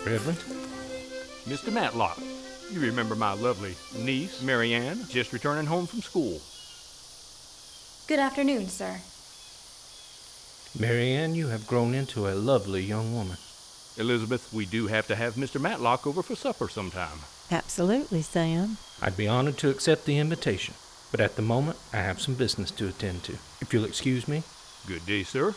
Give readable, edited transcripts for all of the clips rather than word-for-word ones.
Redmond? Mr. Matlock, you remember my lovely niece, Mary Ann, just returning home from school. Good afternoon, sir. Mary Ann, you have grown into a lovely young woman. Elizabeth, we do have to have Mr. Matlock over for supper sometime. Absolutely, Sam. I'd be honored to accept the invitation, but at the moment, I have some business to attend to. If you'll excuse me. Good day, sir.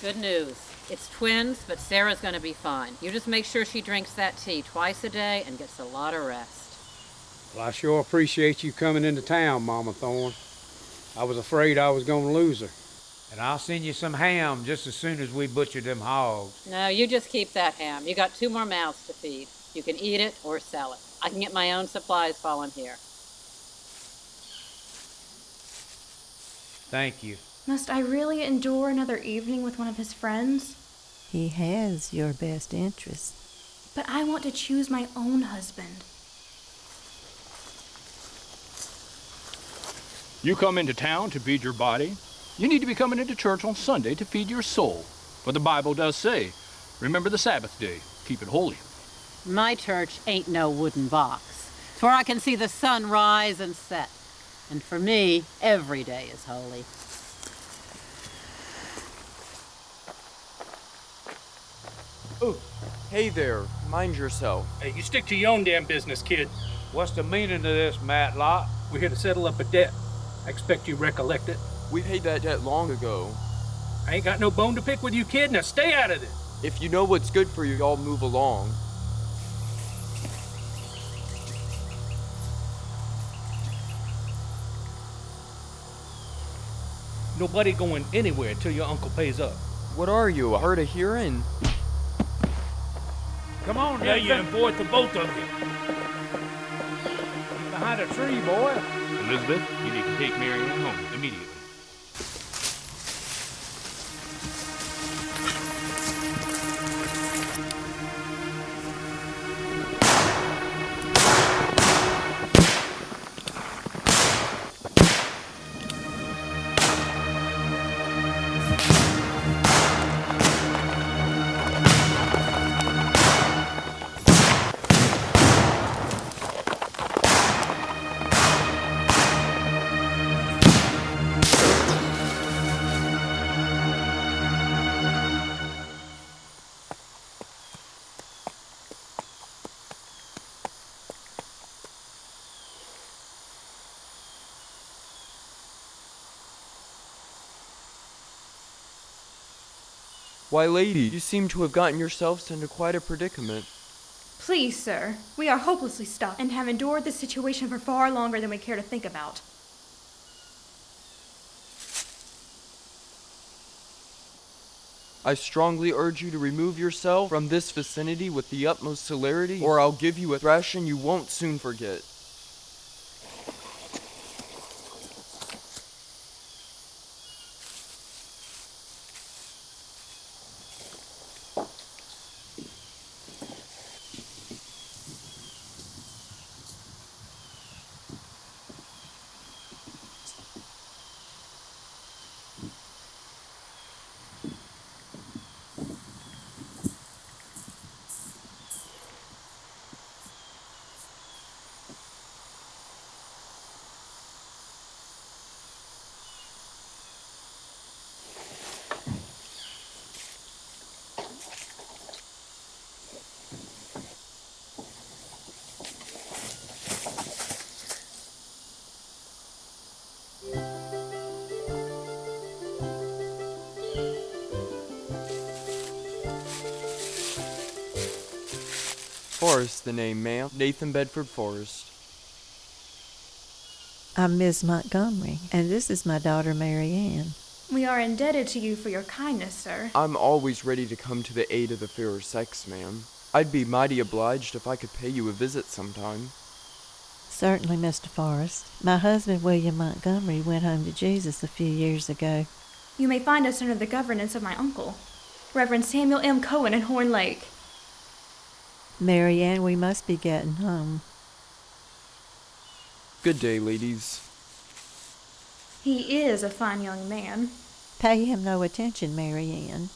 Good news. It's twins, but Sarah's gonna be fine. You just make sure she drinks that tea twice a day and gets a lot of rest. Well, I sure appreciate you coming into town, Mama Thorne. I was afraid I was gonna lose her. And I'll send you some ham just as soon as we butcher them hogs. No, you just keep that ham. You got 2 more mouths to feed. You can eat it or sell it. I can get my own supplies while I'm here. Thank you. Must I really endure another evening with one of his friends? He has your best interest. But I want to choose my own husband. You come into town to feed your body. You need to be coming into church on Sunday to feed your soul. For the Bible does say, remember the Sabbath day, keep it holy. My church ain't no wooden box. It's where I can see the sun rise and set. And for me, every day is holy. Oh, hey there. Mind yourself. Hey, you stick to your own damn business, kid. What's the meaning of this, Matlock? We're here to settle up a debt. I expect you recollect it. We paid that debt long ago. I ain't got no bone to pick with you, kid. Now stay out of it. If you know what's good for you, y'all move along. Nobody going anywhere till your uncle pays up. What are you, a hard of hearing? Come on, Yeah, Nathan. you abort the both of you. Behind a tree, boy. Elizabeth, you need to take Mary Ann home immediately. Why, lady, you seem to have gotten yourselves into quite a predicament. Please, sir. We are hopelessly stuck and have endured this situation for far longer than we care to think about. I strongly urge you to remove yourself from this vicinity with the utmost celerity, or I'll give you a thrashing you won't soon forget. Forrest, the name, ma'am. Nathan Bedford Forrest. I'm Miss Montgomery, and this is my daughter Mary Ann. We are indebted to you for your kindness, sir. I'm always ready to come to the aid of the fairer sex, ma'am. I'd be mighty obliged if I could pay you a visit sometime. Certainly, Mr. Forrest. My husband, William Montgomery, went home to Jesus a few years ago. You may find us under the governance of my uncle, Reverend Samuel M. Cohen in Horn Lake. Mary Ann, we must be getting home. Good day, ladies. He is a fine young man. Pay him no attention, Mary Ann.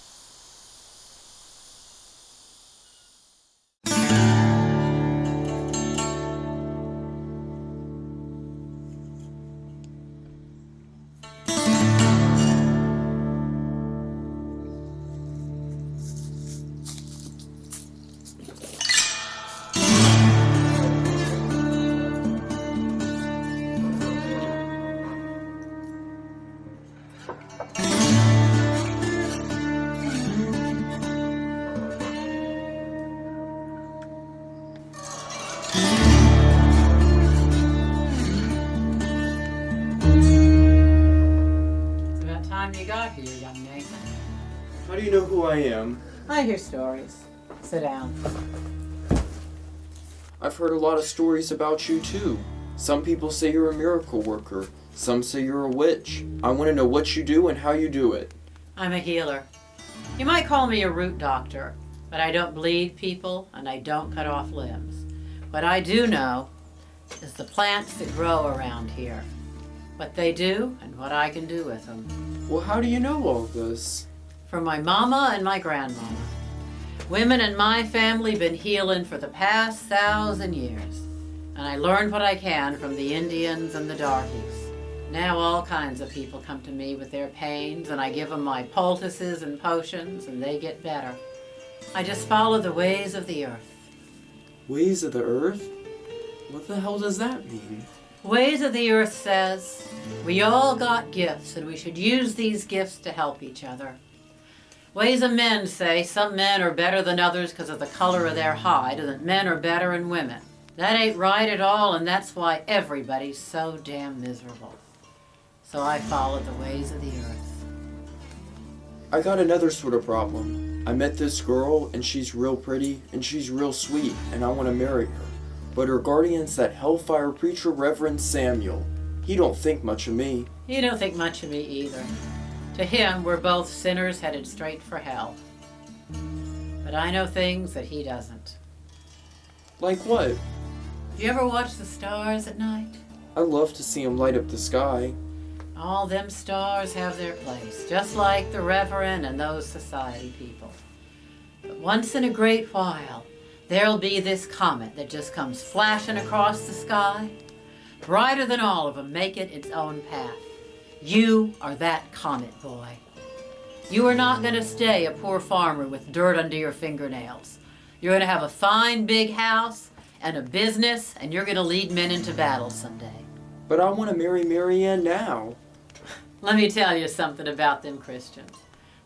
You got here, young Nathan. How do you know who I am? I hear stories. Sit down. I've heard a lot of stories about you, too. Some people say you're a miracle worker. Some say you're a witch. I want to know what you do and how you do it. I'm a healer. You might call me a root doctor, but I don't bleed people and I don't cut off limbs. What I do know is the plants that grow around here. What they do and what I can do with them. Well, how do you know all this? From my mama and my grandmama. Women in my family been healing for the past 1,000 years. And I learned what I can from the Indians and the darkies. Now all kinds of people come to me with their pains and I give them my poultices and potions and they get better. I just follow the ways of the earth. Ways of the earth? What the hell does that mean? Ways of the earth says, we all got gifts and we should use these gifts to help each other. Ways of men say some men are better than others because of the color of their hide and that men are better than women. That ain't right at all and that's why everybody's so damn miserable. So I follow the ways of the earth. I got another sort of problem. I met this girl and she's real pretty and she's real sweet and I want to marry her. But her guardian's that hellfire preacher Reverend Samuel. He don't think much of me. He don't think much of me either. To him, we're both sinners headed straight for hell. But I know things that he doesn't. Like what? Do you ever watch the stars at night? I love to see 'em light up the sky. All them stars have their place, just like the Reverend and those society people. But once in a great while, there'll be this comet that just comes flashing across the sky, brighter than all of them, make it its own path. You are that comet, boy. You are not going to stay a poor farmer with dirt under your fingernails. You're going to have a fine big house and a business, and you're going to lead men into battle someday. But I want to marry Mary Ann now. Let me tell you something about them Christians.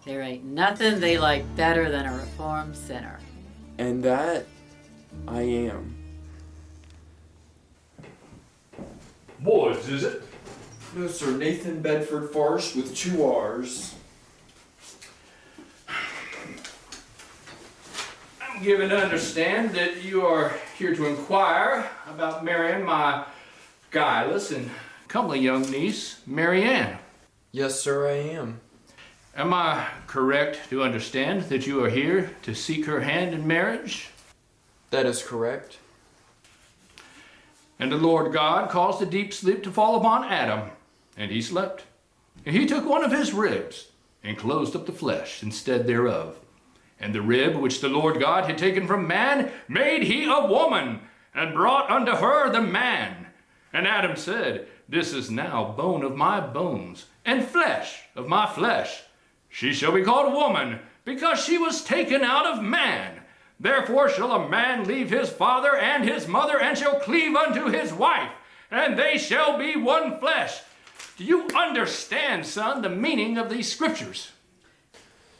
There ain't nothing they like better than a reformed sinner. And that I am. Boys, is it? No, sir. Nathan Bedford Forrest with 2 R's. I'm given to understand that you are here to inquire about marrying my guileless and comely young niece, Mary Ann. Yes, sir, I am. Am I correct to understand that you are here to seek her hand in marriage? That is correct. And the Lord God caused a deep sleep to fall upon Adam, and he slept. And he took one of his ribs and closed up the flesh instead thereof. And the rib which the Lord God had taken from man made he a woman, and brought unto her the man. And Adam said, This is now bone of my bones, and flesh of my flesh. She shall be called woman, because she was taken out of man. Therefore shall a man leave his father and his mother, and shall cleave unto his wife, and they shall be one flesh. Do you understand, son, the meaning of these scriptures?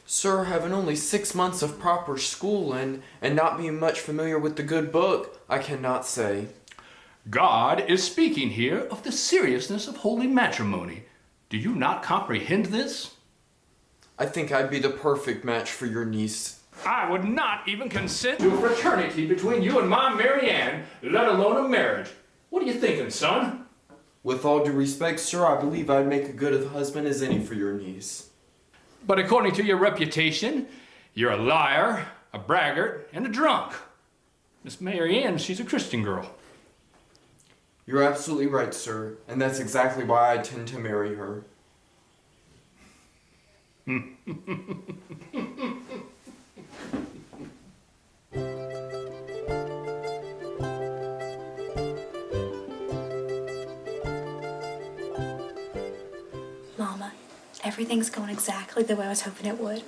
Sir, having only 6 months of proper school and not being much familiar with the good book, I cannot say. God is speaking here of the seriousness of holy matrimony. Do you not comprehend this? I think I'd be the perfect match for your niece. I would not even consent to a fraternity between you and my Mary Ann, let alone a marriage. What are you thinking, son? With all due respect, sir, I believe I'd make as good a husband as any for your niece. But according to your reputation, you're a liar, a braggart, and a drunk. Miss Mary Ann, she's a Christian girl. You're absolutely right, sir, and that's exactly why I intend to marry her. Mama, everything's going exactly the way I was hoping it would.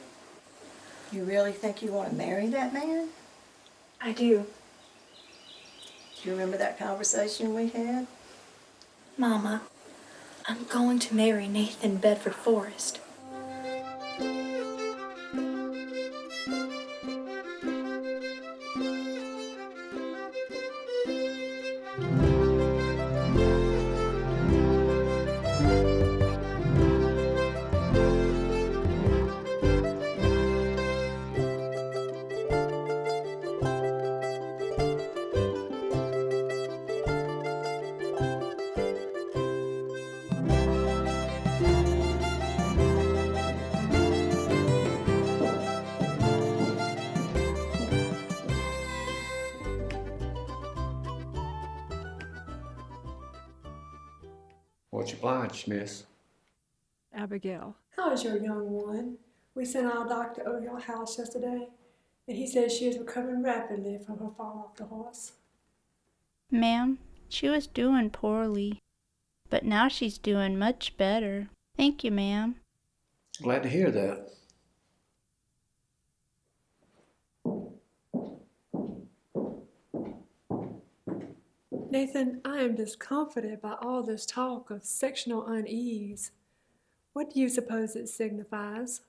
You really think you want to marry that man? I do. Do you remember that conversation we had? Mama, I'm going to marry Nathan Bedford Forrest. What's obliged, miss? Abigail. How's your young one? We sent our doctor over your house yesterday, and he says she is recovering rapidly from her fall off the horse. Ma'am, she was doing poorly, but now she's doing much better. Thank you, ma'am. Glad to hear that. Nathan, I am discomforted by all this talk of sectional unease. What do you suppose it signifies?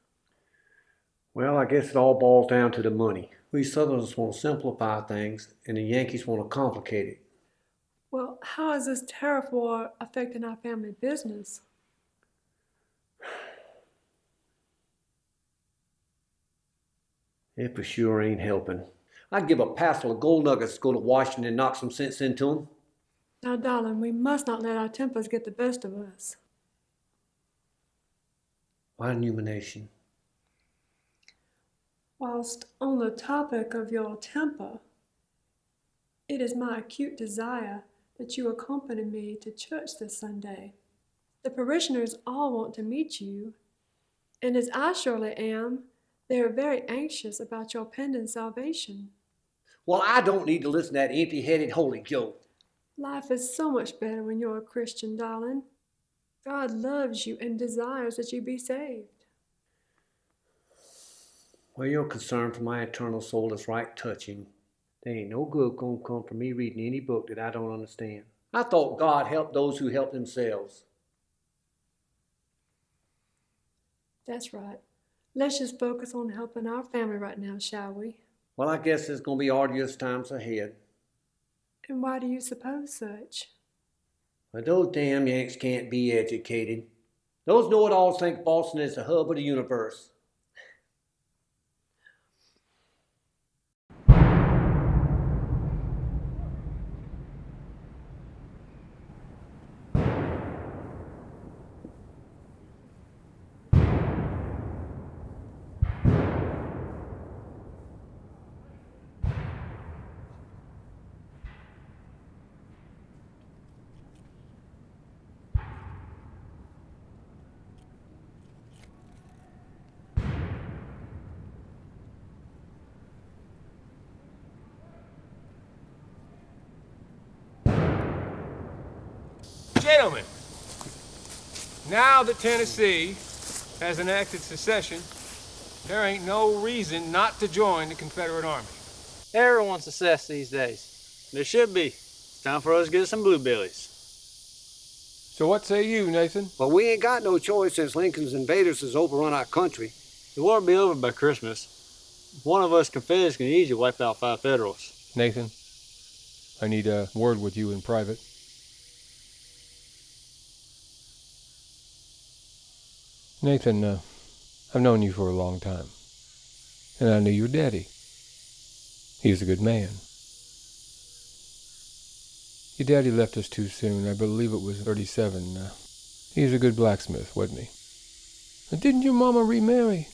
Well, I guess it all boils down to the money. We Southerners want to simplify things, and the Yankees want to complicate it. Well, how is this tariff war affecting our family business? It for sure ain't helping. I'd give a passel of gold nuggets to go to Washington and knock some sense into them. Now, darling, we must not let our tempers get the best of us. Why illumination? Whilst on the topic of your temper, it is my acute desire that you accompany me to church this Sunday. The parishioners all want to meet you, and as I surely am, they are very anxious about your pending salvation. Well, I don't need to listen to that empty-headed holy Joe. Life is so much better when you're a Christian, darling. God loves you and desires that you be saved. Well, your concern for my eternal soul is right touching. There ain't no good gonna come from me reading any book that I don't understand. I thought God helped those who help themselves. That's right. Let's just focus on helping our family right now, shall we? Well, I guess there's going to be arduous times ahead. And why do you suppose such? But those damn Yanks can't be educated. Those know-it-alls think Boston is the hub of the universe. Gentlemen, now that Tennessee has enacted secession, there ain't no reason not to join the Confederate Army. Everyone's secess these days. There should be. It's time for us to get some blueberries. So what say you, Nathan? Well, we ain't got no choice since Lincoln's invaders has overrun our country. The war will be over by Christmas. One of us Confederates can easily wipe out 5 Federals. Nathan, I need a word with you in private. Nathan, I've known you for a long time, and I knew your daddy. He was a good man. Your daddy left us too soon. I believe it was 37. He was a good blacksmith, wasn't he? And didn't your mama remarry?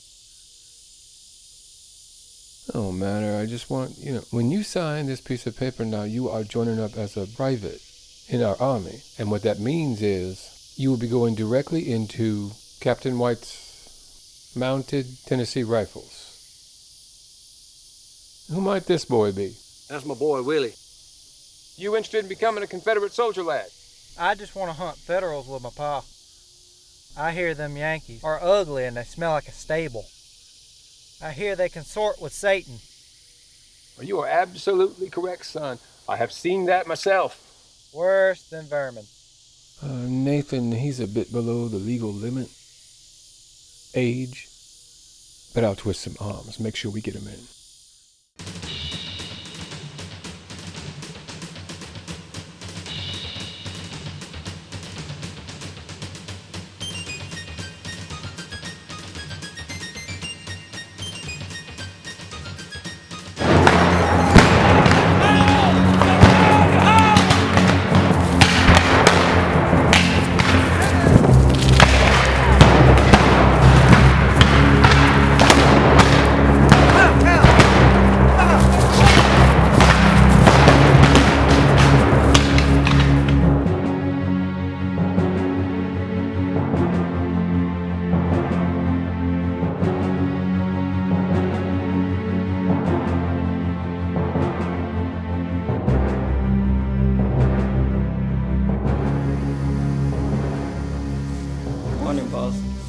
Oh, matter. I just want, when you sign this piece of paper now, you are joining up as a private in our army. And what that means is you will be going directly into Captain White's mounted Tennessee rifles. Who might this boy be? That's my boy, Willie. You interested in becoming a Confederate soldier, lad? I just want to hunt Federals with my pa. I hear them Yankees are ugly and they smell like a stable. I hear they consort with Satan. Well, you are absolutely correct, son. I have seen that myself. Worse than vermin. Nathan, he's a bit below the legal limit. Age. But I'll twist some arms, make sure we get him in.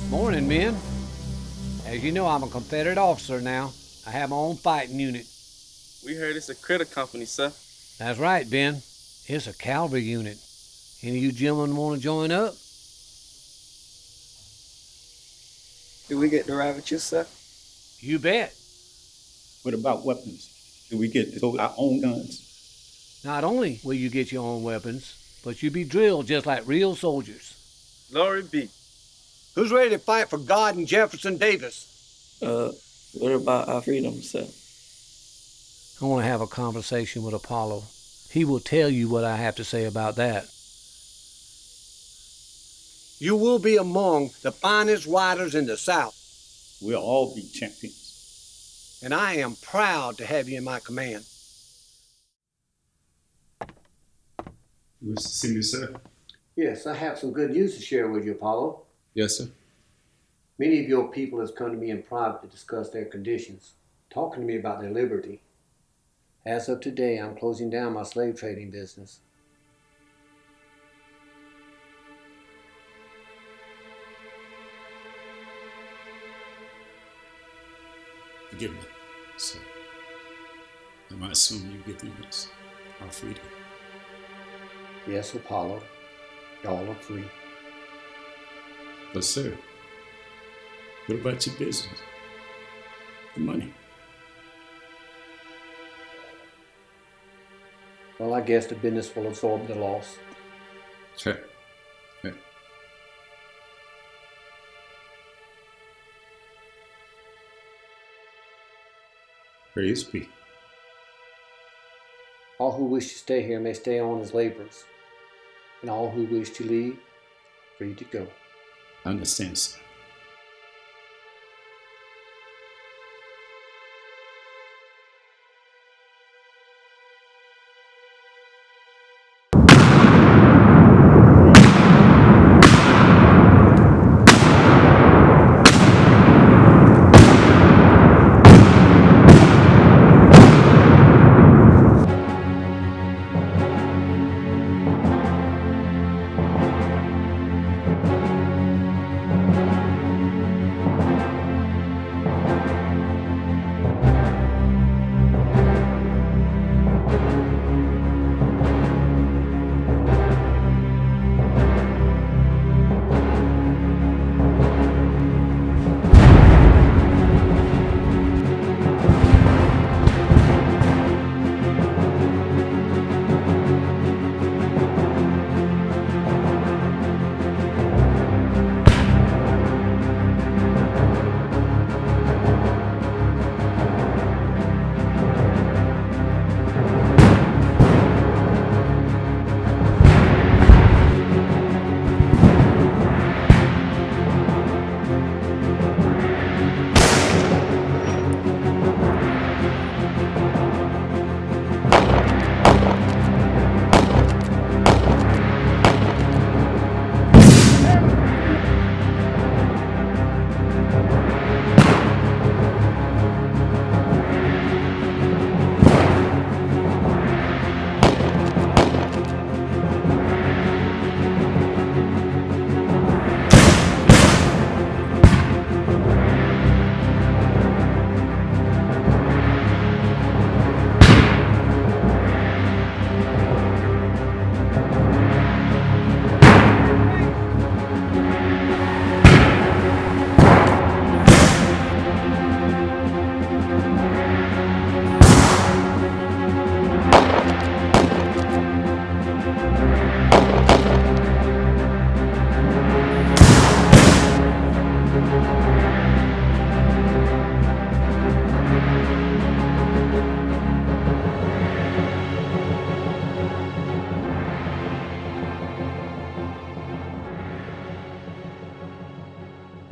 Morning, men. As you know, I'm a Confederate officer now. I have my own fighting unit. We heard it's a critter company, sir. That's right, Ben. It's a cavalry unit. Any of you gentlemen want to join up? Do we get to ride with you, sir? You bet. What about weapons? Do we get to throw our own guns? Not only will you get your own weapons, but you'll be drilled just like real soldiers. Glory be. Who's ready to fight for God and Jefferson Davis? What about our freedom, sir? I want to have a conversation with Apollo. He will tell you what I have to say about that. You will be among the finest riders in the South. We'll all be champions. And I am proud to have you in my command. You wish to see me, sir? Yes, I have some good news to share with you, Apollo. Yes, sir. Many of your people have come to me in private to discuss their conditions, talking to me about their liberty. As of today, I'm closing down my slave trading business. Forgive me, sir. I might assume you get us our freedom. Yes, Apollo. Y'all are free. But, sir, what about your business? the money. Well, I guess the business will absorb the loss. Okay. Okay. Praise be. All who wish to stay here may stay on as laborers, and all who wish to leave, free to go. I understand, sir.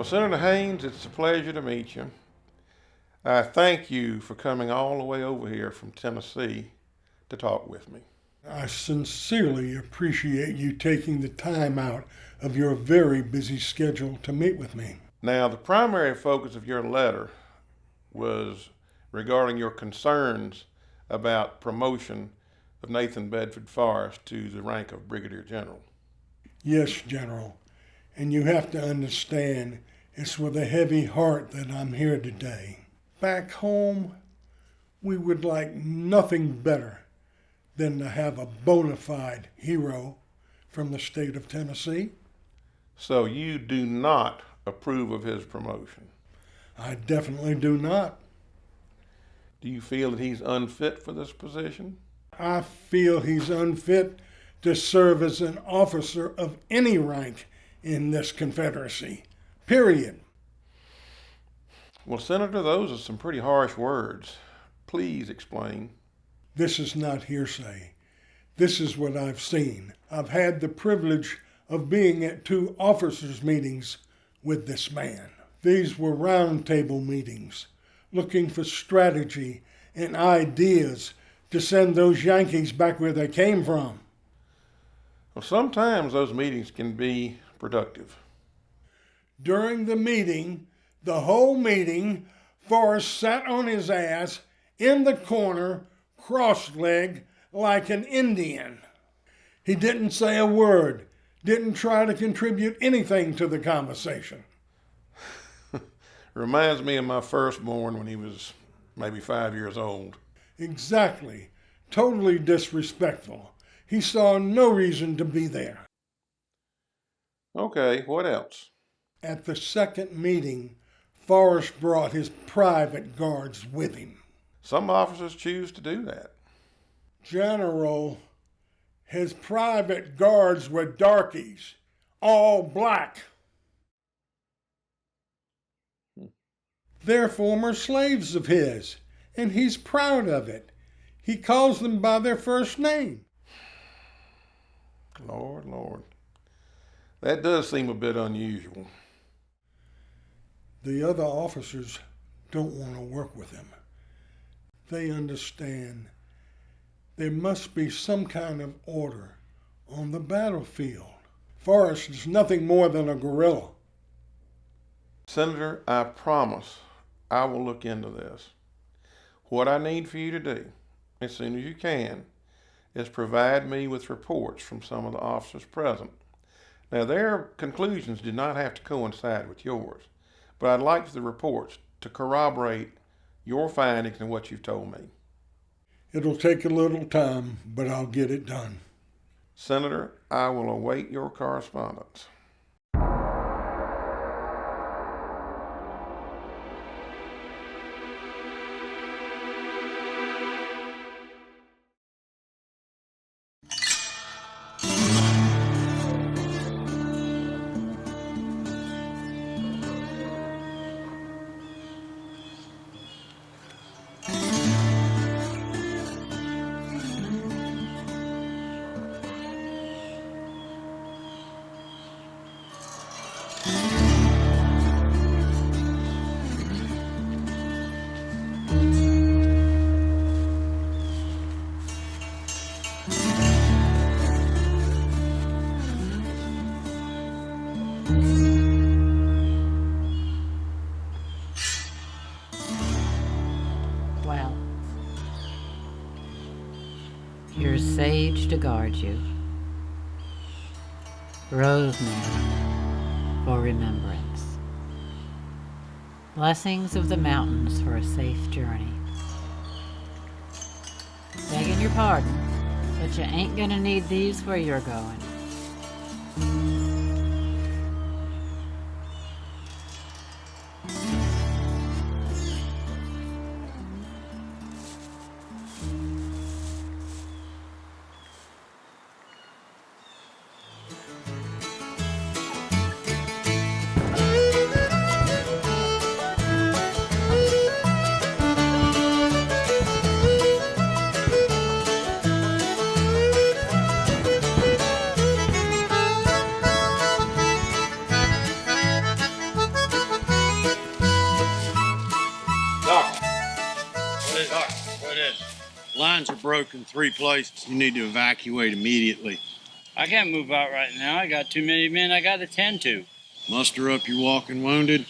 Well, Senator Haynes, it's a pleasure to meet you. I thank you for coming all the way over here from Tennessee to talk with me. I sincerely appreciate you taking the time out of your very busy schedule to meet with me. Now, the primary focus of your letter was regarding your concerns about promotion of Nathan Bedford Forrest to the rank of Brigadier General. Yes, General, and you have to understand it's with a heavy heart that I'm here today. Back home, we would like nothing better than to have a bona fide hero from the state of Tennessee. So you do not approve of his promotion? I definitely do not. Do you feel that he's unfit for this position? I feel he's unfit to serve as an officer of any rank in this Confederacy, period. Well, Senator, those are some pretty harsh words. Please explain. This is not hearsay. This is what I've seen. I've had the privilege of being at 2 officers' meetings with this man. These were roundtable meetings, looking for strategy and ideas to send those Yankees back where they came from. Well, sometimes those meetings can be productive. During the meeting, the whole meeting, Forrest sat on his ass in the corner, cross-legged, like an Indian. He didn't say a word, didn't try to contribute anything to the conversation. Reminds me of my firstborn when he was maybe 5 years old. Exactly. Totally disrespectful. He saw no reason to be there. Okay, what else? At the second meeting, Forrest brought his private guards with him. Some officers choose to do that. General, his private guards were darkies, all black. They're former slaves of his, and he's proud of it. He calls them by their first name. Lord, Lord. That does seem a bit unusual. The other officers don't want to work with him. They understand there must be some kind of order on the battlefield. Forrest is nothing more than a guerrilla. Senator, I promise I will look into this. What I need for you to do, as soon as you can, is provide me with reports from some of the officers present. Now, their conclusions do not have to coincide with yours, but I'd like the reports to corroborate your findings and what you've told me. It'll take a little time, but I'll get it done. Senator, I will await your correspondence. Well, here's sage to guard you, rosemary for remembrance, blessings of the mountains for a safe journey. Begging your pardon, but you ain't gonna need these where you're going. Lines are broken in 3 places. You need to evacuate immediately. I can't move out right now. I got too many men I got to tend to. Muster up your walking wounded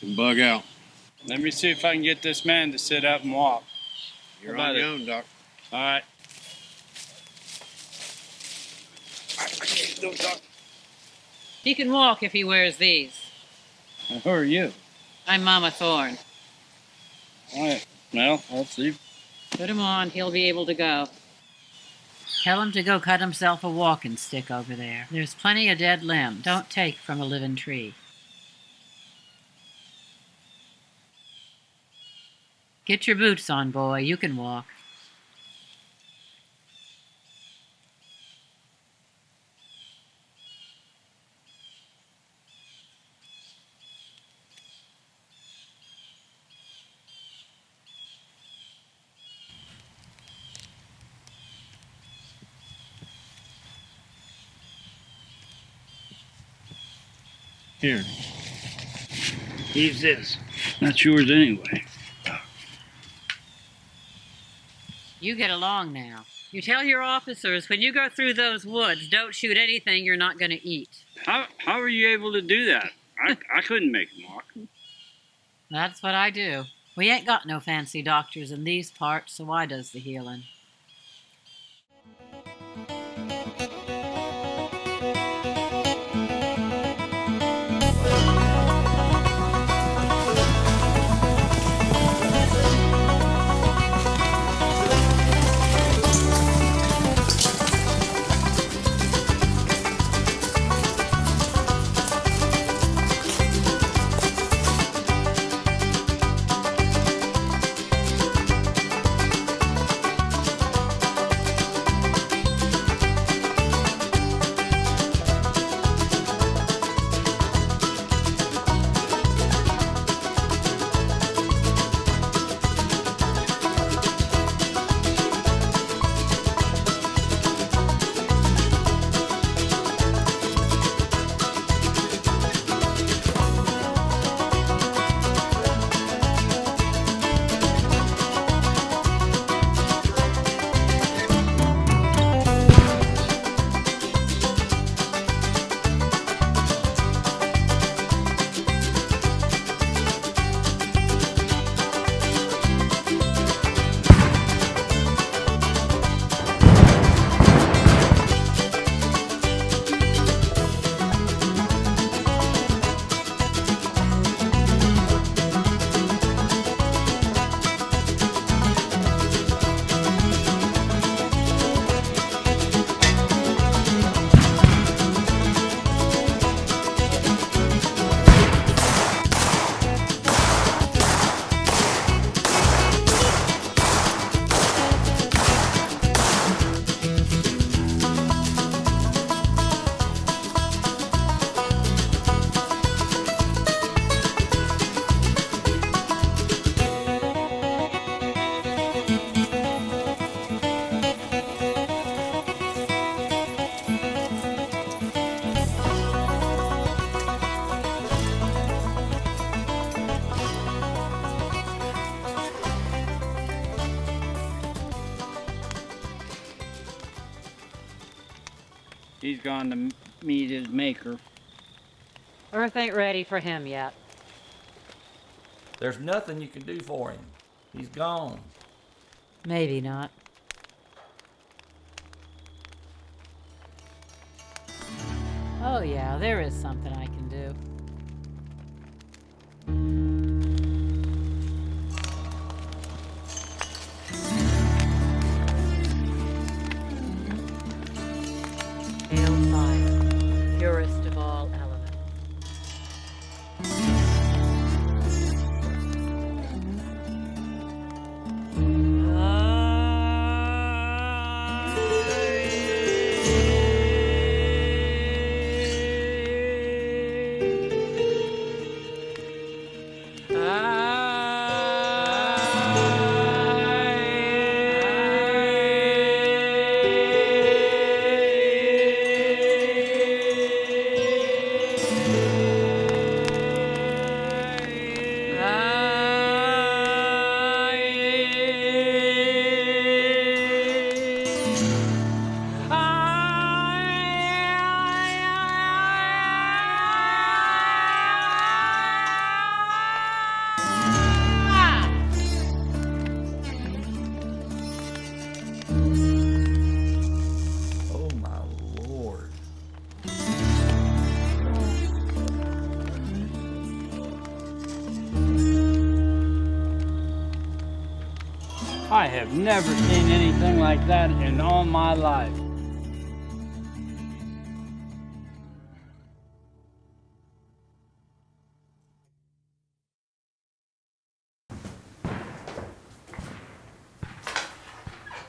and bug out. Let me see if I can get this man to sit up and walk. You're on your own, Doc. All right. I can't do it, Doc. He can walk if he wears these. Who are you? I'm Mama Thorne. All right. Well, let's see. Put him on, he'll be able to go. Tell him to go cut himself a walking stick over there. There's plenty of dead limbs. Don't take from a living tree. Get your boots on, boy. You can walk. Here. Use this. That's yours anyway. You get along now. You tell your officers when you go through those woods, don't shoot anything you're not going to eat. How are you able to do that? I couldn't make a mark. That's what I do. We ain't got no fancy doctors in these parts, so I does the healing. He's gone to meet his maker. Earth ain't ready for him yet. There's nothing you can do for him. He's gone. Maybe not. Oh yeah, there is something I can do. Hail fire, purest of all elements. I have never seen anything like that in all my life.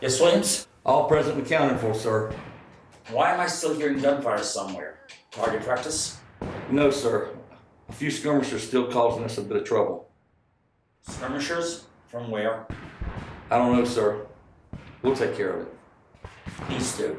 Yes, Williams? All present and accounted for, sir. Why am I still hearing gunfire somewhere? Target practice? No, sir. A few skirmishers still causing us a bit of trouble. Skirmishers? From where? I don't know, sir. We'll take care of it. Please do.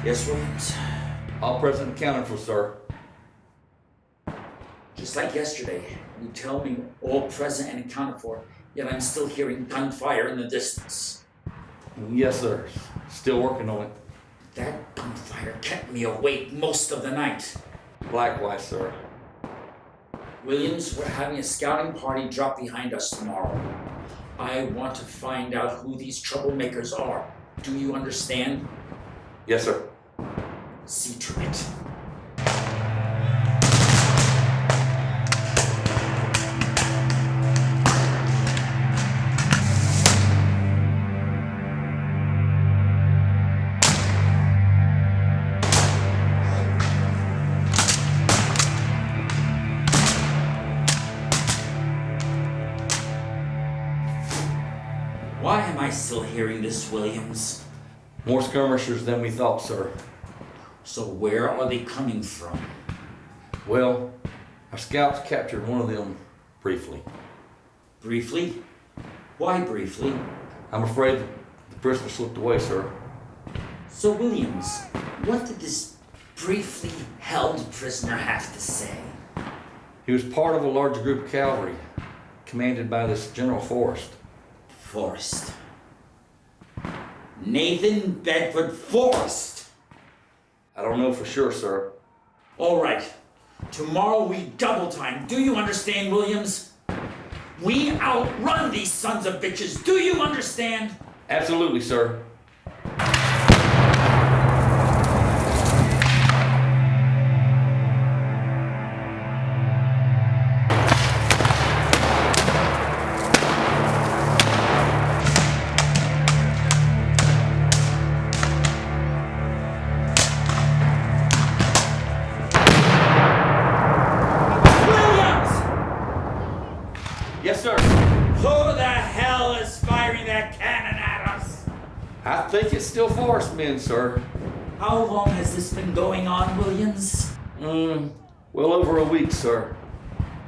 Yes, Williams. All present and accounted for, sir. Just like yesterday, you tell me all present and accounted for, yet I'm still hearing gunfire in the distance. Yes, sir. Still working on it. That gunfire kept me awake most of the night. Likewise, sir. Williams, we're having a scouting party drop behind us tomorrow. I want to find out who these troublemakers are. Do you understand? Yes, sir. See to it. Why am I still hearing this, Williams? More skirmishers than we thought, sir. So where are they coming from? Well, our scouts captured one of them briefly. Briefly? Why briefly? I'm afraid the prisoner slipped away, sir. So Williams, what did this briefly held prisoner have to say? He was part of a large group of cavalry, commanded by this General Forrest. Forrest. Nathan Bedford Forrest! I don't know for sure, sir. All right. Tomorrow we double time. Do you understand, Williams? We outrun these sons of bitches. Do you understand? Absolutely, sir. Yes, sir. Who the hell is firing that cannon at us? I think it's still Forrest men, sir. How long has this been going on, Williams? Well over a week, sir.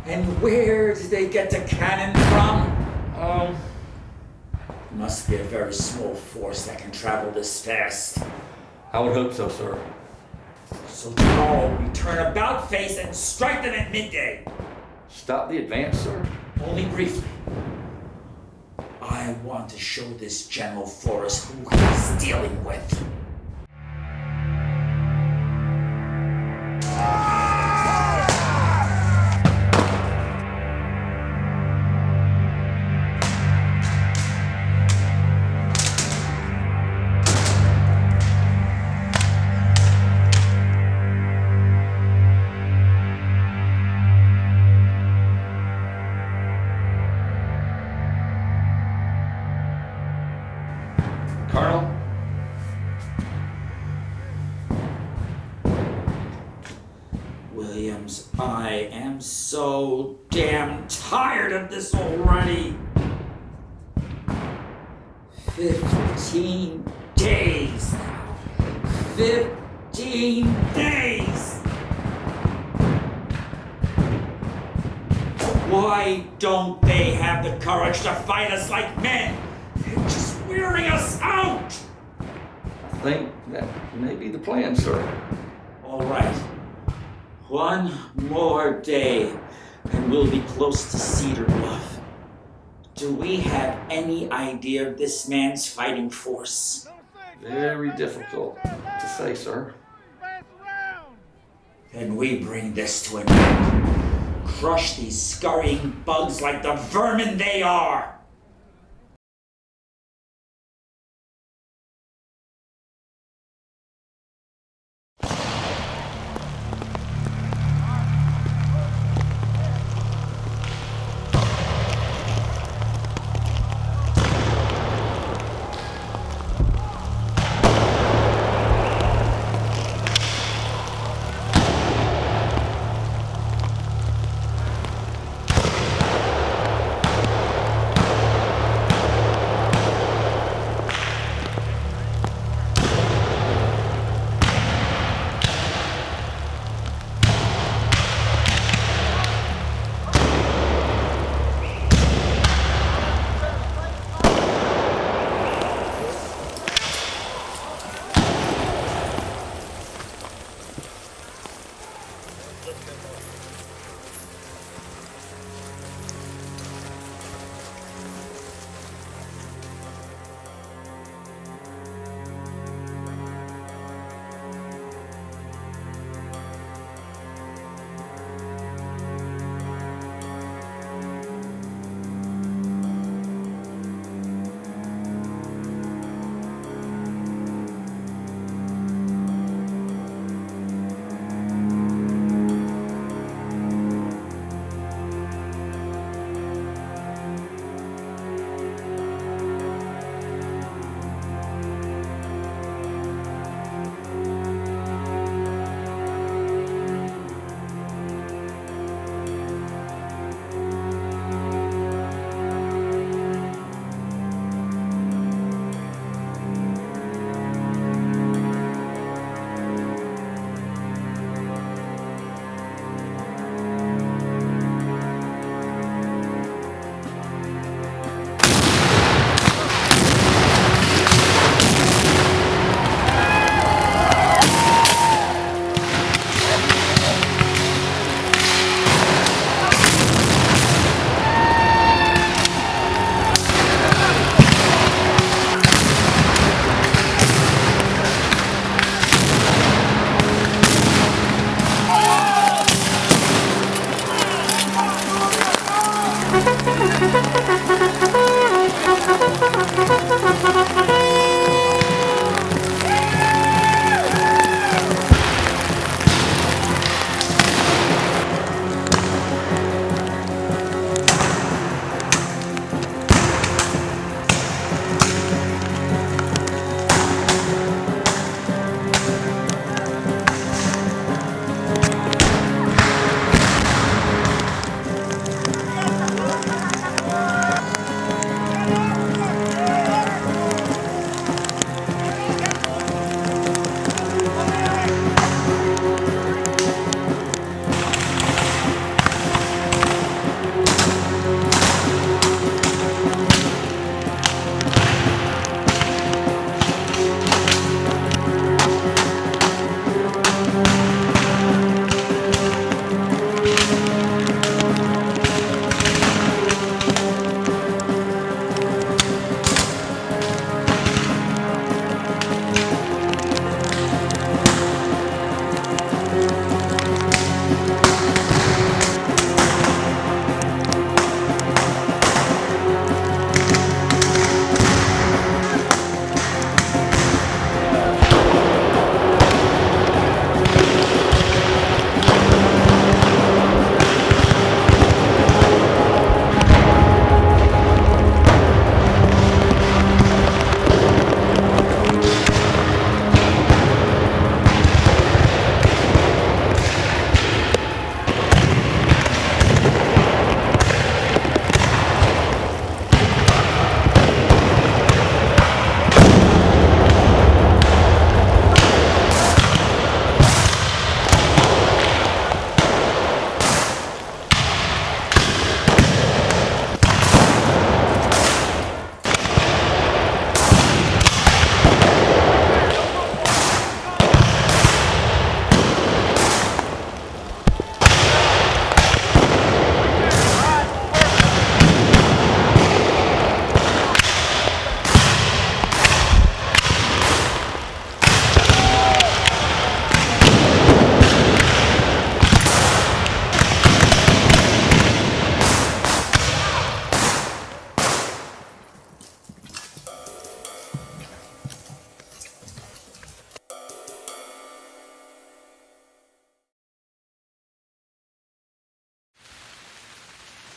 And where did they get the cannon from? Must be a very small force that can travel this fast. I would hope so, sir. So tomorrow we turn about face and strike them at midday. Stop the advance, sir? Only briefly. I want to show this General Forrest who he's dealing with. Karl? Williams, I am so damn tired of this already. 15 days now. 15 days! Why don't they have the courage to fight us like men? They're just wearing us out! I think that may be the plan, sir. All right. One more day, and we'll be close to Cedar Bluff. Do we have any idea of this man's fighting force? Very difficult to say, sir. Then we bring this to an end. Crush these scurrying bugs like the vermin they are!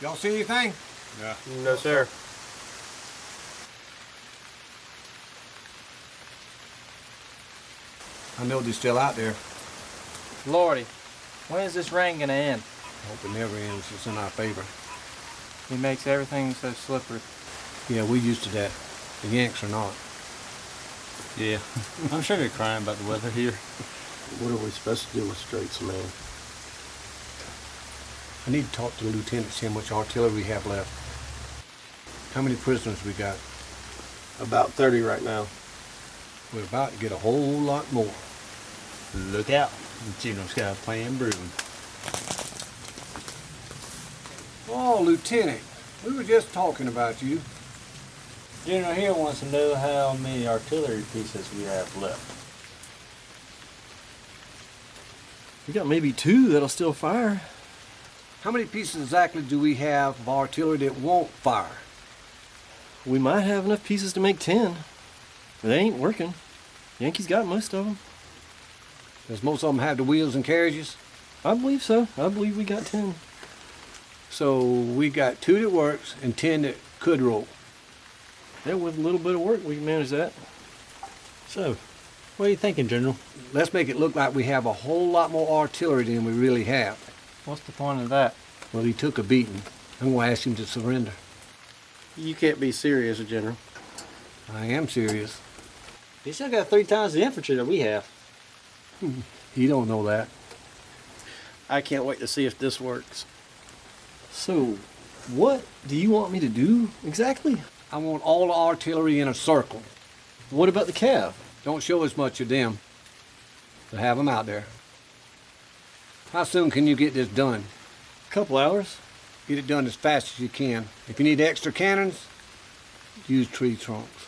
Y'all see anything? Yeah. No, sir. I know they're still out there. Lordy, when is this rain gonna end? I hope it never ends. It's in our favor. He makes everything so slippery. Yeah, we're used to that. The Yanks are not. Yeah. I'm sure they're crying about the weather here. What are we supposed to do with Straits, man? I need to talk to the lieutenant, see how much artillery we have left. How many prisoners we got? About 30 right now. We're about to get a whole lot more. Look out. Geno's got a plan brewing. Oh, Lieutenant, we were just talking about you. General here wants to know how many artillery pieces we have left. We got maybe 2 that'll still fire. How many pieces exactly do we have of artillery that won't fire? We might have enough pieces to make 10, but they ain't working. Yankees got most of them. Does most of them have the wheels and carriages? I believe so. I believe we got 10. So we got 2 that works and 10 that could roll. Yeah, with a little bit of work, we can manage that. So, what are you thinking, General? Let's make it look like we have a whole lot more artillery than we really have. What's the point of that? Well, he took a beating. I'm going to ask him to surrender. You can't be serious, General. I am serious. He still got 3 times the infantry that we have. He don't know that. I can't wait to see if this works. So, what do you want me to do exactly? I want all the artillery in a circle. What about the Cav? Don't show us much of them. So have them out there. How soon can you get this done? A couple hours. Get it done as fast as you can. If you need extra cannons, use tree trunks.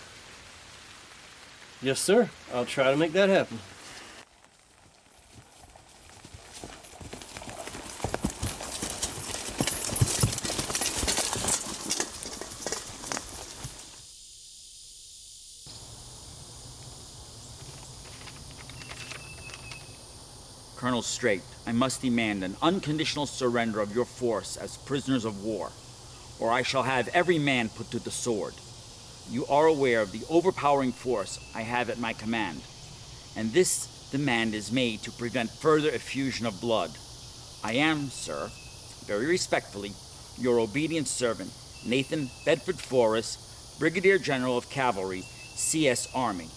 Yes, sir. I'll try to make that happen. Colonel Strait, I must demand an unconditional surrender of your force as prisoners of war, or I shall have every man put to the sword. You are aware of the overpowering force I have at my command, and this demand is made to prevent further effusion of blood. I am, sir, very respectfully, your obedient servant, Nathan Bedford Forrest, Brigadier General of Cavalry, CS Army.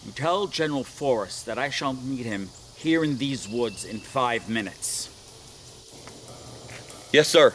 You tell General Forrest that I shall meet him here in these woods in 5 minutes. Yes, sir.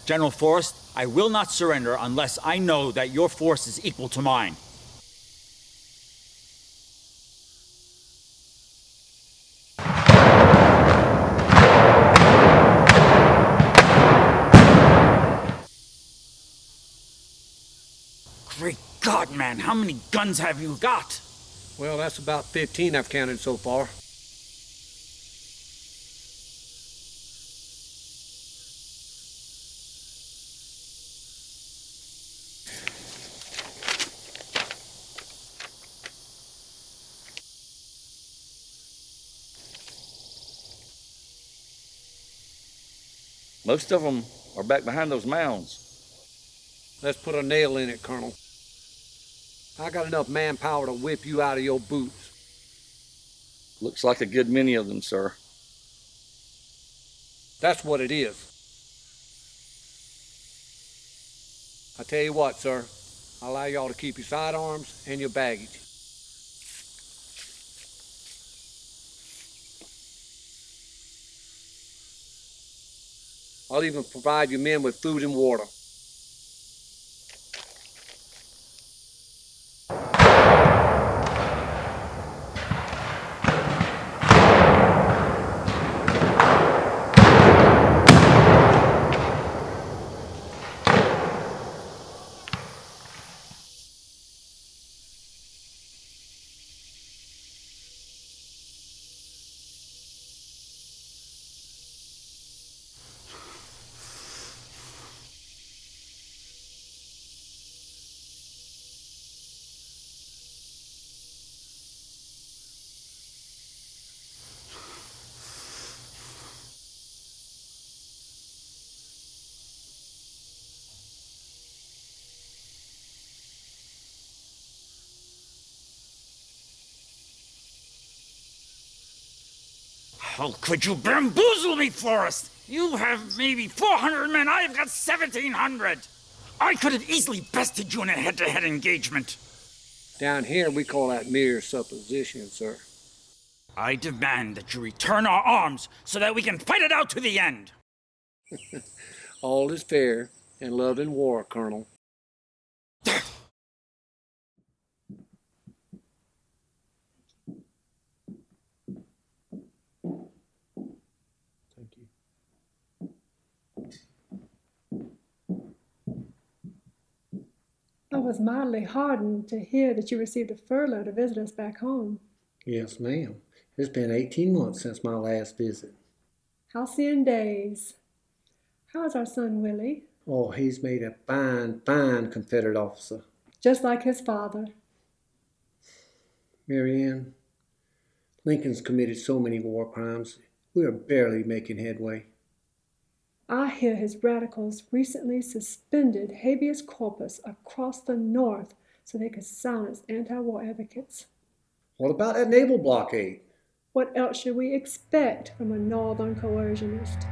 General Forrest, I will not surrender unless I know that your force is equal to mine. Great God, man, how many guns have you got? Well, that's about 15 I've counted so far. Most of them are back behind those mounds. Let's put a nail in it, Colonel. I got enough manpower to whip you out of your boots. Looks like a good many of them, sir. That's what it is. I tell you what, sir. I'll allow y'all to keep your sidearms and your baggage. I'll even provide you men with food and water. How could you bamboozle me, Forrest? You have maybe 400 men. I've got 1,700. I could have easily bested you in a head-to-head engagement. Down here, we call that mere supposition, sir. I demand that you return our arms so that we can fight it out to the end. All is fair in love and war, Colonel. I was mildly heartened to hear that you received a furlough to visit us back home. Yes, ma'am. It's been 18 months since my last visit. Halcyon days. How's our son Willie? Oh, he's made a fine, fine Confederate officer. Just like his father. Marianne, Lincoln's committed so many war crimes. We are barely making headway. I hear his radicals recently suspended habeas corpus across the North so they could silence anti-war advocates. What about that naval blockade? What else should we expect from a Northern coercionist?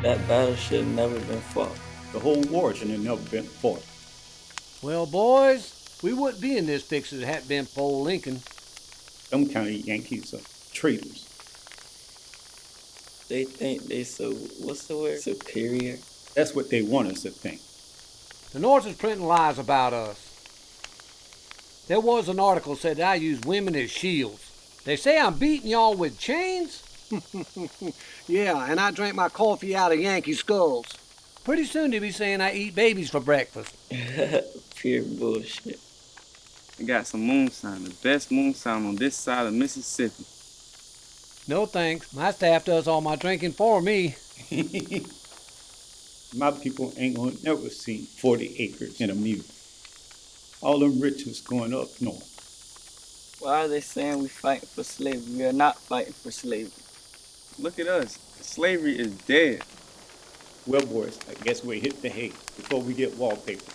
That battle should have never been fought. The whole war should have never been fought. Well, boys, we wouldn't be in this fix if it hadn't been for old Lincoln. Them kind of Yankees are traitors. They think they so, what's the word? Superior? That's what they want us to think. The North is printing lies about us. There was an article said that I use women as shields. They say I'm beating y'all with chains? Yeah, and I drank my coffee out of Yankee skulls. Pretty soon they'll be saying I eat babies for breakfast. Pure bullshit. I got some moonshine, the best moonshine on this side of Mississippi. No thanks. My staff does all my drinking for me. My people ain't gonna never see 40 acres in a mule. All them riches going up north. Why are they saying we fighting for slavery? We are not fighting for slavery. Look at us. Slavery is dead. Well, boys, I guess we hit the hay before we get wallpaper.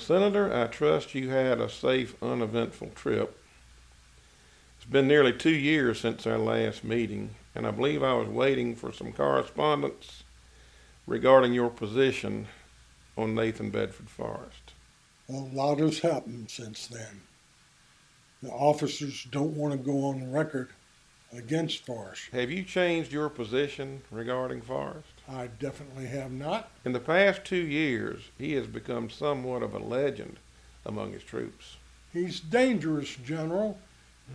Senator, I trust you had a safe, uneventful trip. It's been nearly 2 years since our last meeting, and I believe I was waiting for some correspondence regarding your position on Nathan Bedford Forest. A lot has happened since then. The officers don't want to go on record against Forrest. Have you changed your position regarding Forrest? I definitely have not. In the past 2 years, he has become somewhat of a legend among his troops. He's dangerous, General.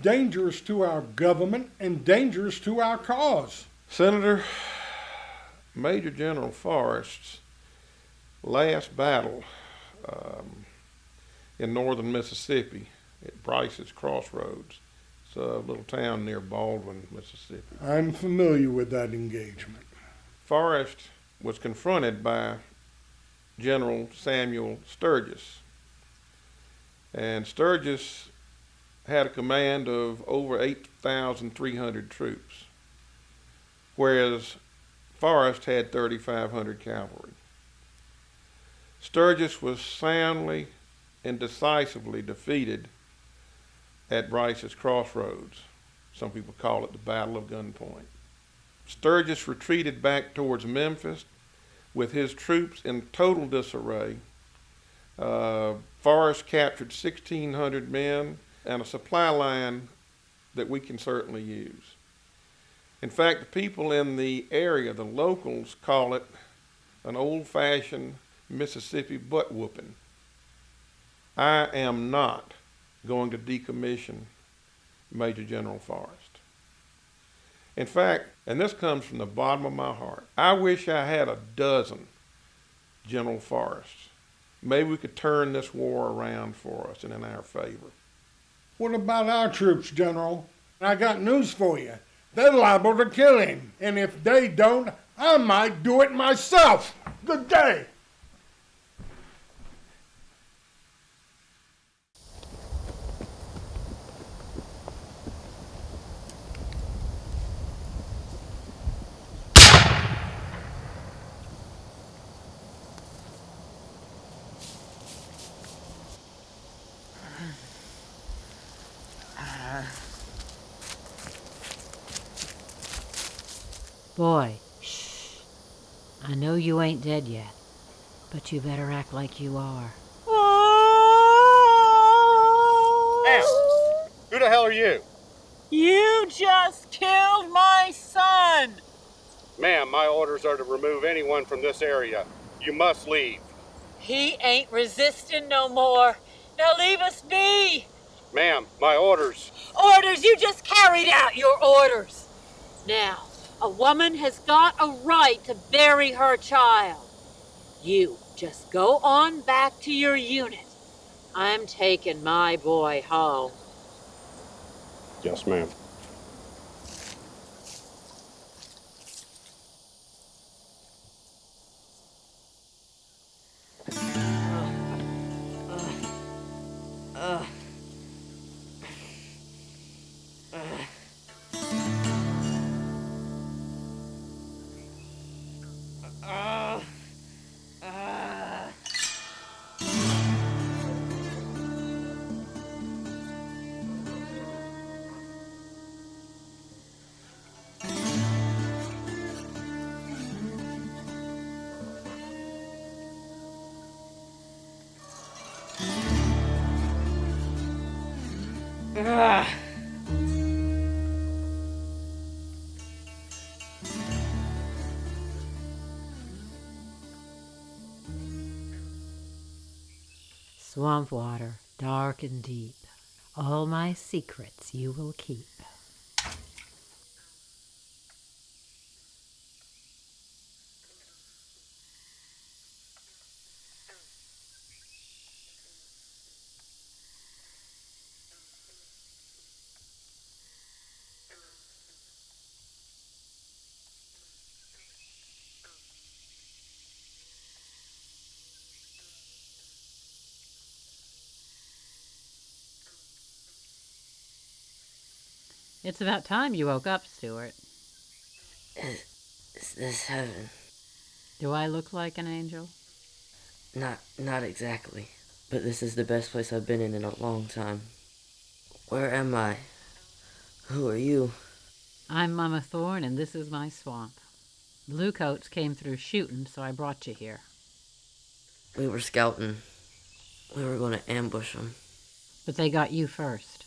Dangerous to our government and dangerous to our cause. Senator, Major General Forrest's last battle in northern Mississippi at Bryce's Crossroads. It's a little town near Baldwin, Mississippi. I'm familiar with that engagement. Forrest was confronted by General Samuel Sturgis. And Sturgis had a command of over 8,300 troops, whereas Forrest had 3,500 cavalry. Sturgis was soundly and decisively defeated at Bryce's Crossroads. Some people call it the Battle of Gunpoint. Sturgis retreated back towards Memphis with his troops in total disarray. Forrest captured 1,600 men and a supply line that we can certainly use. In fact, the people in the area, the locals, call it an old-fashioned Mississippi butt whooping. I am not going to decommission Major General Forrest. In fact, and this comes from the bottom of my heart, I wish I had a dozen General Forrests. Maybe we could turn this war around for us and in our favor. What about our troops, General? I got news for you. They're liable to kill him. And if they don't, I might do it myself. Good day. Boy, shh. I know you ain't dead yet, but you better act like you are. Ma'am, who the hell are you? You just killed my son! Ma'am, my orders are to remove anyone from this area. You must leave. He ain't resisting no more. Now leave us be! Ma'am, my orders. Orders? You just carried out your orders. Now, a woman has got a right to bury her child. You just go on back to your unit. I'm taking my boy home. Yes, ma'am. Swamp water, dark and deep. All my secrets you will keep. It's about time you woke up, Stuart. Is this heaven? Do I look like an angel? Not exactly. but this is the best place I've been in a long time. Where am I? Who are you? I'm Mama Thorne, and this is my swamp. Bluecoats came through shooting, so I brought you here. We were scouting. We were going to ambush them. But they got you first.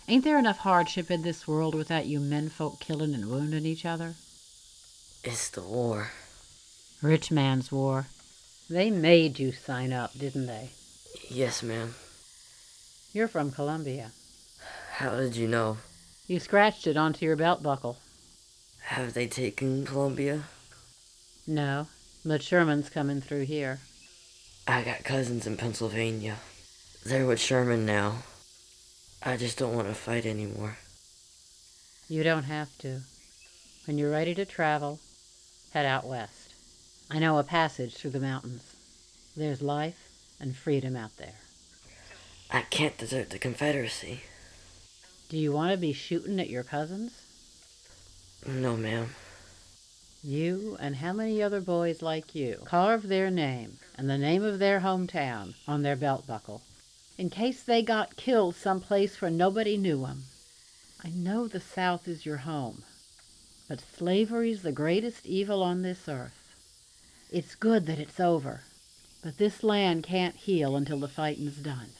Ain't there enough hardship in this world without you menfolk killing and wounding each other? It's the war. Rich man's war. They made you sign up, didn't they? Yes, ma'am. You're from Columbia. How did you know? You scratched it onto your belt buckle. Have they taken Columbia? No, but Sherman's coming through here. I got cousins in Pennsylvania. They're with Sherman now. I just don't want to fight anymore. You don't have to. When you're ready to travel, head out west. I know a passage through the mountains. There's life and freedom out there. I can't desert the Confederacy. Do you want to be shooting at your cousins? No, ma'am. You and how many other boys like you carved their name and the name of their hometown on their belt buckle in case they got killed someplace where nobody knew 'em. I know the South is your home, but slavery's the greatest evil on this earth. It's good that it's over, but this land can't heal until the fighting's done.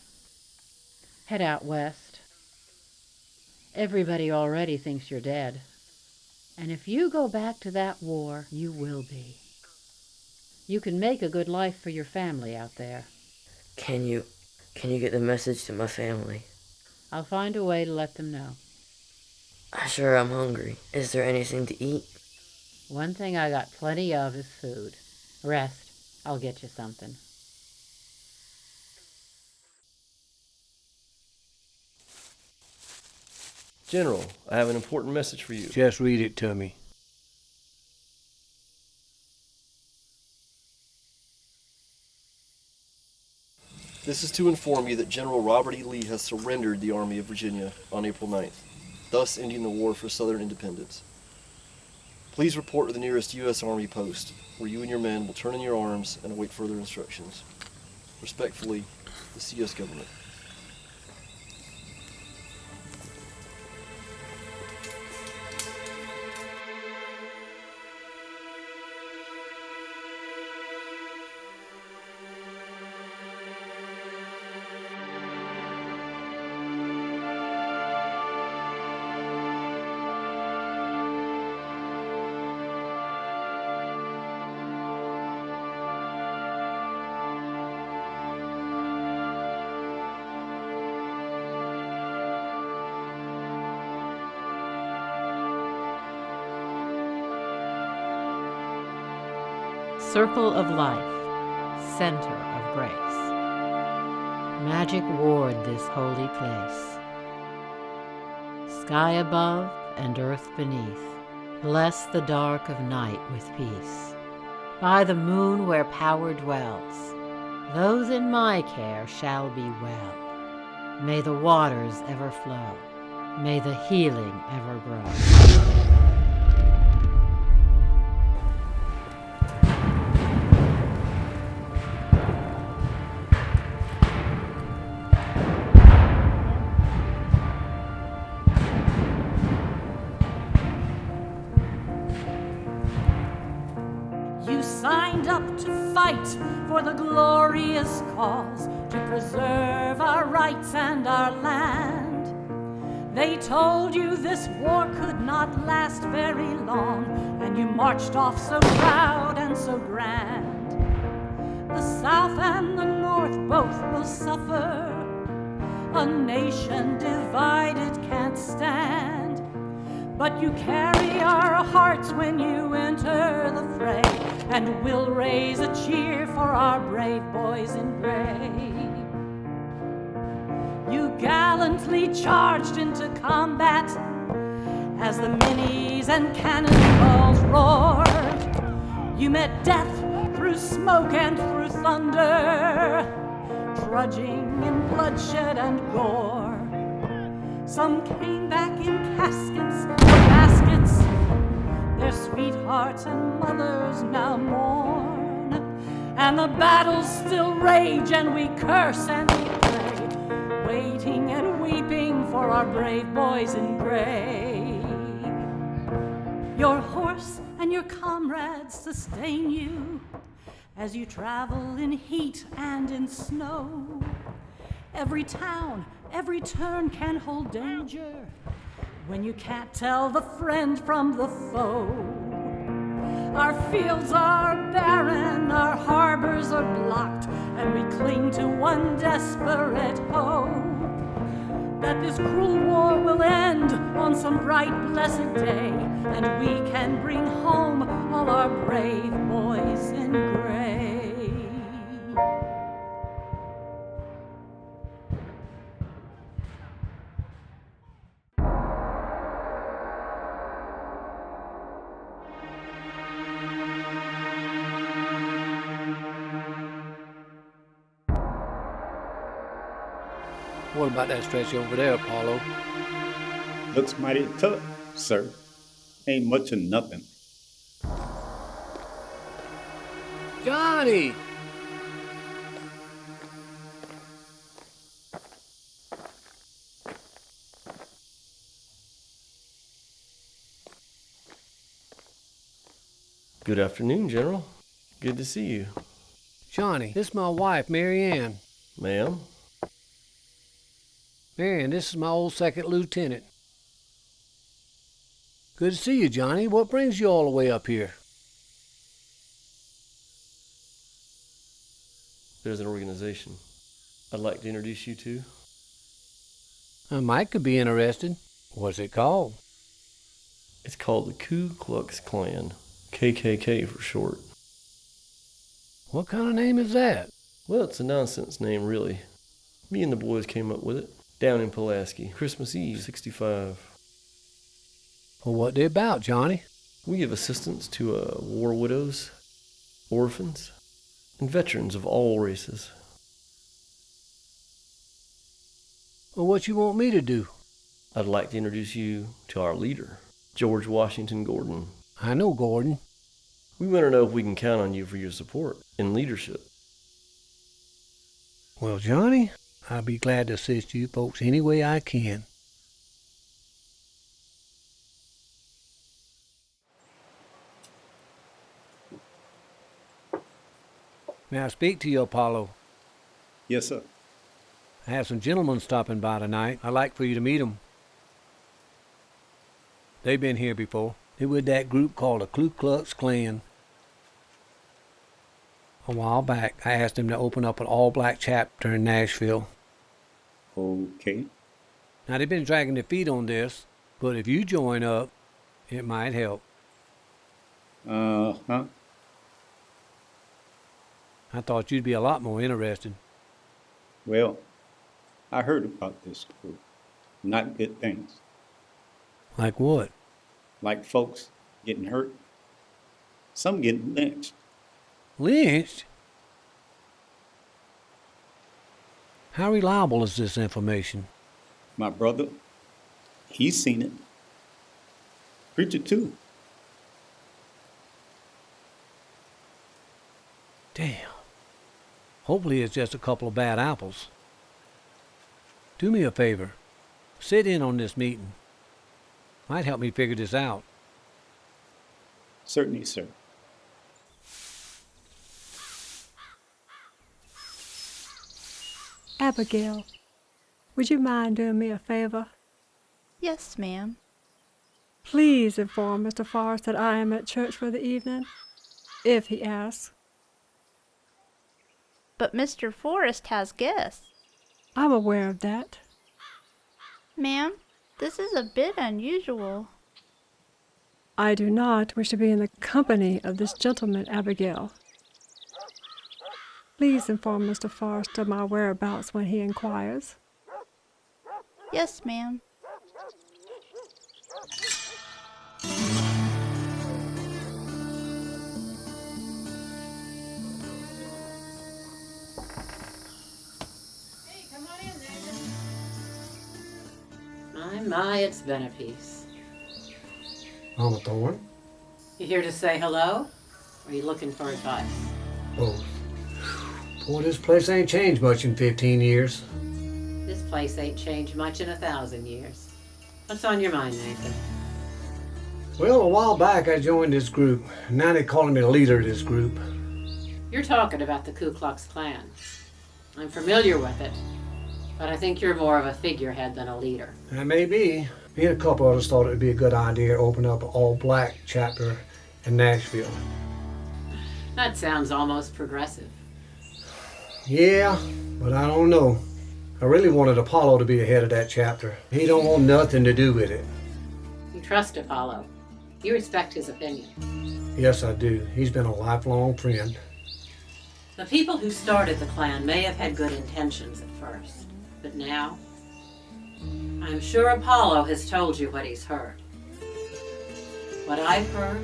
Head out west. Everybody already thinks you're dead. And if you go back to that war, you will be. You can make a good life for your family out there. Can you get the message to my family? I'll find a way to let them know. Sure, I'm hungry. Is there anything to eat? One thing I got plenty of is food. Rest. I'll get you something. General, I have an important message for you. Just read it to me. This is to inform you that General Robert E. Lee has surrendered the Army of Virginia on April 9th, thus ending the war for Southern independence. Please report to the nearest U.S. Army post, where you and your men will turn in your arms and await further instructions. Respectfully, the CS Government. Circle of life, center of grace. Magic ward this holy place. Sky above and earth beneath, bless the dark of night with peace. By the moon where power dwells, those in my care shall be well. May the waters ever flow, may the healing ever grow. Signed up to fight for the glorious cause, to preserve our rights and our land. They told you this war could not last very long, and you marched off so proud and so grand. The South and the North both will suffer. A nation divided can't stand. But you carry our hearts when you enter the fray, and we'll raise a cheer for our brave boys in gray. You gallantly charged into combat as the minis and cannonballs roared. You met death through smoke and through thunder, trudging in bloodshed and gore. Some came back in caskets or baskets, their sweethearts and mothers now mourn. And the battles still rage and we curse and we pray, waiting and weeping for our brave boys in gray. Your horse and your comrades sustain you as you travel in heat and in snow. Every town, every turn can hold danger when you can't tell the friend from the foe. Our fields are barren, our harbors are blocked, and we cling to one desperate hope, that this cruel war will end on some bright, blessed day, and we can bring home all our brave boys in gray. What about that stretch over there, Apollo? Looks mighty tough, sir. Ain't much of nothing. Johnny! Good afternoon, General. Good to see you. Johnny, this is my wife, Mary Ann. Ma'am? Mary Ann, this is my old second lieutenant. Good to see you, Johnny. What brings you all the way up here? There's an organization I'd like to introduce you to. Mike could be interested. What's it called? It's called the Ku Klux Klan. KKK for short. What kind of name is that? Well, it's a nonsense name, really. Me and the boys came up with it. Down in Pulaski, Christmas Eve, 65. Well, what they about, Johnny? We give assistance to war widows, orphans, and veterans of all races. Well, what you want me to do? I'd like to introduce you to our leader, George Washington Gordon. I know Gordon. We want to know if we can count on you for your support in leadership. Well, Johnny, I'll be glad to assist you folks any way I can. May I speak to you, Apollo? Yes, sir. I have some gentlemen stopping by tonight. I'd like for you to meet them. They've been here before. They're with that group called the Ku Klux Klan. A while back, I asked them to open up an all-black chapter in Nashville. Okay. Now, they've been dragging their feet on this, but if you join up, it might help. Uh-huh. I thought you'd be a lot more interested. Well, I heard about this group. Not good things. Like what? Like folks getting hurt. Some getting lynched. Lynched? How reliable is this information? My brother, he's seen it. Preacher too. Damn. Hopefully it's just a couple of bad apples. Do me a favor. Sit in on this meeting. Might help me figure this out. Certainly, sir. Abigail, would you mind doing me a favor? Yes, ma'am. Please inform Mr. Forrest that I am at church for the evening, if he asks. But Mr. Forrest has guests. I'm aware of that. Ma'am, this is a bit unusual. I do not wish to be in the company of this gentleman, Abigail. Please inform Mr. Forrest of my whereabouts when he inquires. Yes, ma'am. Hey, come on in, Nathan. My, it's been a piece. Mama Thorne? You here to say hello? Or are you looking for advice? Both. Boy, this place ain't changed much in 15 years. This place ain't changed much in 1,000 years. What's on your mind, Nathan? Well, a while back I joined this group. Now they're calling me the leader of this group. You're talking about the Ku Klux Klan. I'm familiar with it, but I think you're more of a figurehead than a leader. That may be. Me and a couple others thought it would be a good idea to open up an all-black chapter in Nashville. That sounds almost progressive. Yeah, but I don't know. I really wanted Apollo to be the head of that chapter. He don't want nothing to do with it. You trust Apollo. You respect his opinion. Yes, I do. He's been a lifelong friend. The people who started the Klan may have had good intentions at first, but now, I'm sure Apollo has told you what he's heard. What I've heard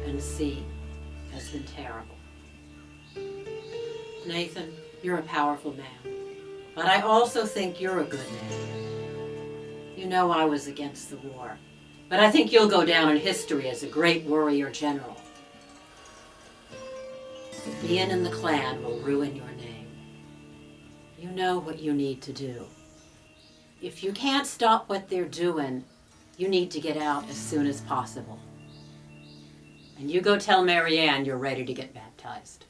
and seen has been terrible. Nathan, you're a powerful man, but I also think you're a good man. You know I was against the war, but I think you'll go down in history as a great warrior general. But being in the Klan will ruin your name. You know what you need to do. If you can't stop what they're doing, you need to get out as soon as possible. And you go tell Mary Ann you're ready to get baptized.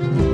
you.